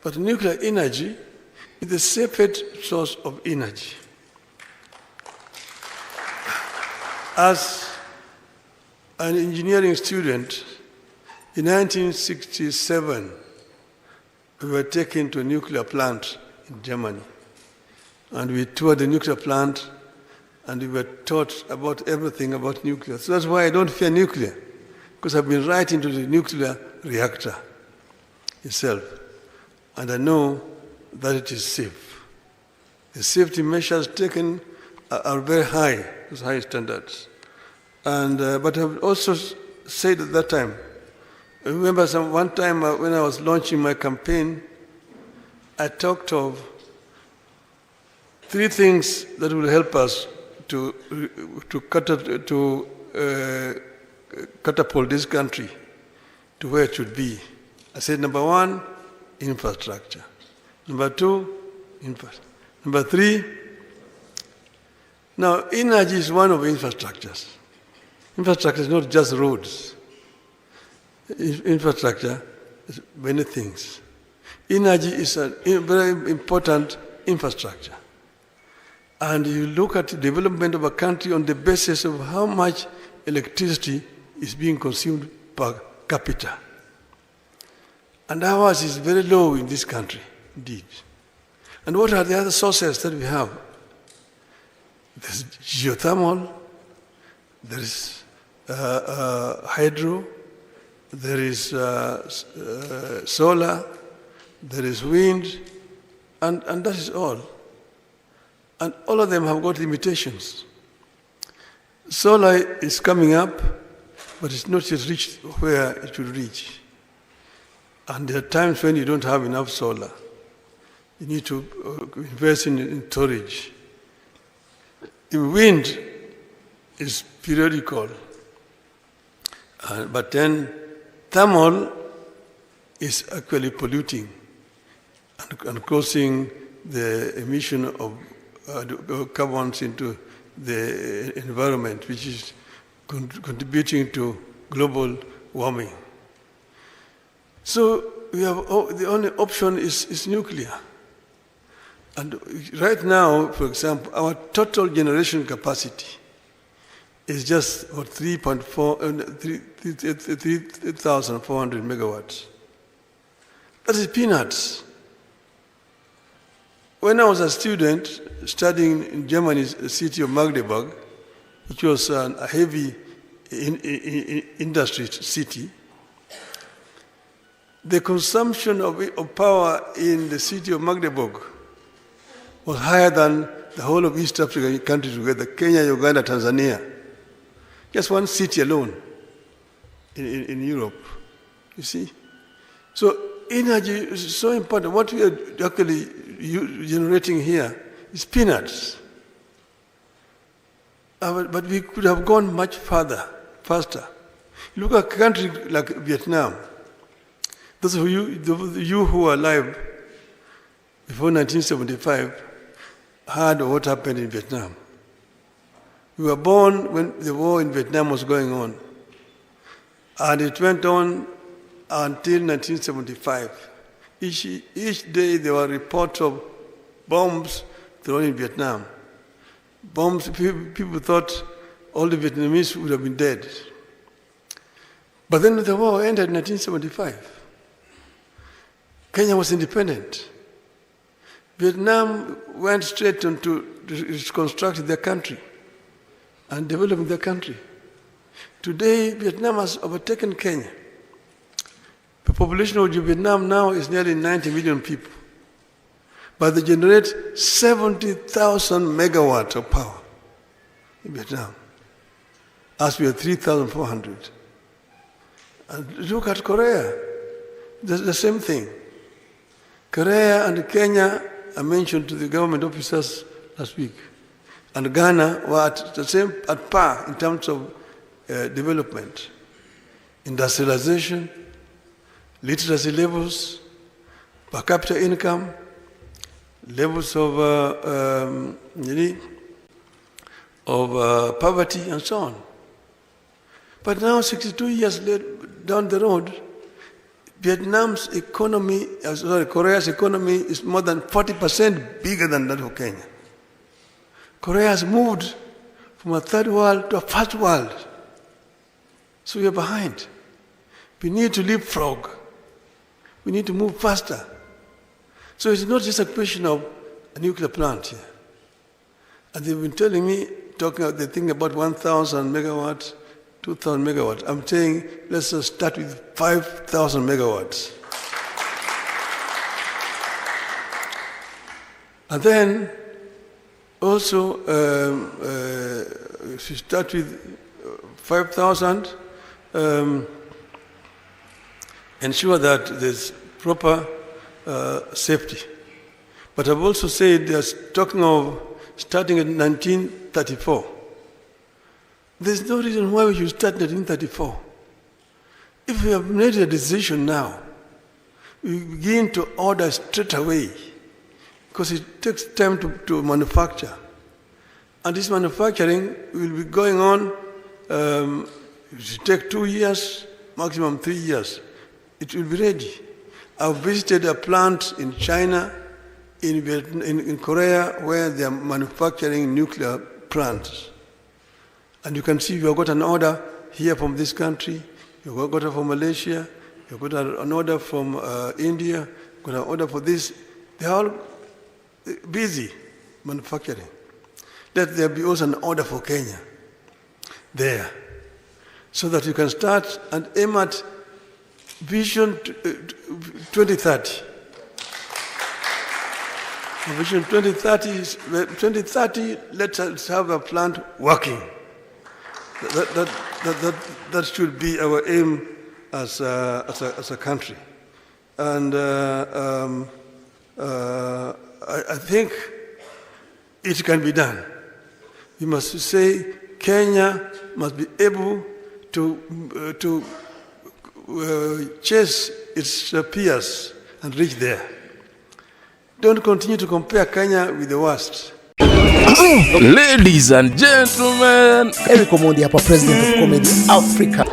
But nuclear energy is the safest source of energy. As an engineering student, in 1967, we were taken to a nuclear plant in Germany. And we toured the nuclear plant, and we were taught about everything about nuclear. So that's why I don't fear nuclear, because I've been right into the nuclear reactor itself. And I know that it is safe. The safety measures taken are very high, those high standards. And, but I've also said at that time, I remember one time when I was launching my campaign, I talked of 3 things that will help us to catapult this country to where it should be. I said, number 1, infrastructure. Number 2, infrastructure. Number 3, now energy is one of infrastructures. Infrastructure is not just roads. Infrastructure is many things. Energy is a very important infrastructure. And you look at the development of a country on the basis of how much electricity is being consumed per capita. And ours is very low in this country, indeed. And what are the other sources that we have? There's geothermal, there is hydro, there is solar, there is wind, and that is all. And all of them have got limitations. Solar is coming up, but it's not yet reached where it should reach. And there are times when you don't have enough solar. You need to invest in storage. The wind is periodical, but then thermal is actually polluting and causing the emission of carbons into the environment, which is contributing to global warming. So we have, the only option is nuclear. And right now, for example, our total generation capacity is just about 3,400 megawatts. That is peanuts. When I was a student studying in Germany's city of Magdeburg, which was a heavy industry city, the consumption of power in the city of Magdeburg was higher than the whole of East African countries together, Kenya, Uganda, Tanzania. Just one city alone in Europe, you see. So energy is so important. What we are actually generating here is peanuts. But we could have gone much further, faster. Look at a country like Vietnam. Those of you who are alive before 1975 heard what happened in Vietnam. We were born when the war in Vietnam was going on. And it went on until 1975. Each day there were reports of bombs thrown in Vietnam. Bombs, people thought all the Vietnamese would have been dead. But then the war ended in 1975. Kenya was independent. Vietnam went straight on to reconstruct their country and develop their country. Today, Vietnam has overtaken Kenya. The population of Vietnam now is nearly 90 million people. But they generate 70,000 megawatts of power in Vietnam, as we are 3,400. And look at Korea, the same thing. Korea and Kenya are mentioned to the government officers last week. And Ghana were at par in terms of development, industrialization, literacy levels, per capita income, levels of poverty, and so on. But now, 62 years down the road, Vietnam's economy, Korea's economy is more than 40% bigger than that of Kenya. Korea has moved from a third world to a first world. So we are behind. We need to leapfrog. We need to move faster. So it's not just a question of a nuclear plant here. And they've been telling me, they think about 1,000 megawatts, 2,000 megawatts. I'm saying let's just start with 5,000 megawatts. And then also, if you start with 5,000, ensure that there's proper safety. But I've also said they're talking of starting in 1934. There's no reason why we should start in 1934. If we have made a decision now, we begin to order straight away, because it takes time to manufacture. And this manufacturing will be going on, it will take 2 years, maximum 3 years. It will be ready. I've visited a plant in China, in Korea, where they are manufacturing nuclear plants. And you can see you have got an order here from this country, you've got an order from Malaysia, you've got an order from India, you've got an order for this. They're all busy manufacturing. Let there be also an order for Kenya there, so that you can start and aim at Vision 2030. Vision 2030, let us have a plant working. That should be our aim as a country. And I think it can be done. We must say Kenya must be able to chase its peers and reach there. Don't continue to compare Kenya with the worst. Ladies and gentlemen, Eric Omondi hapa, president of comedy Africa.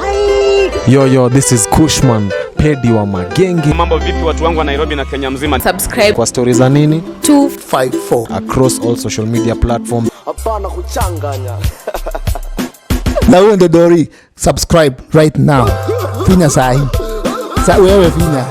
Yo, this is Kushman, pedi wa magenge. Mambo vipi watu wangu wa Nairobi na Kenya mzima? Subscribe kwa stories za nini 254 across all social media platforms. Hapana kuchanganya. Na wewe ndo Dori, subscribe right now. Finya sahi. Sa wewe finya.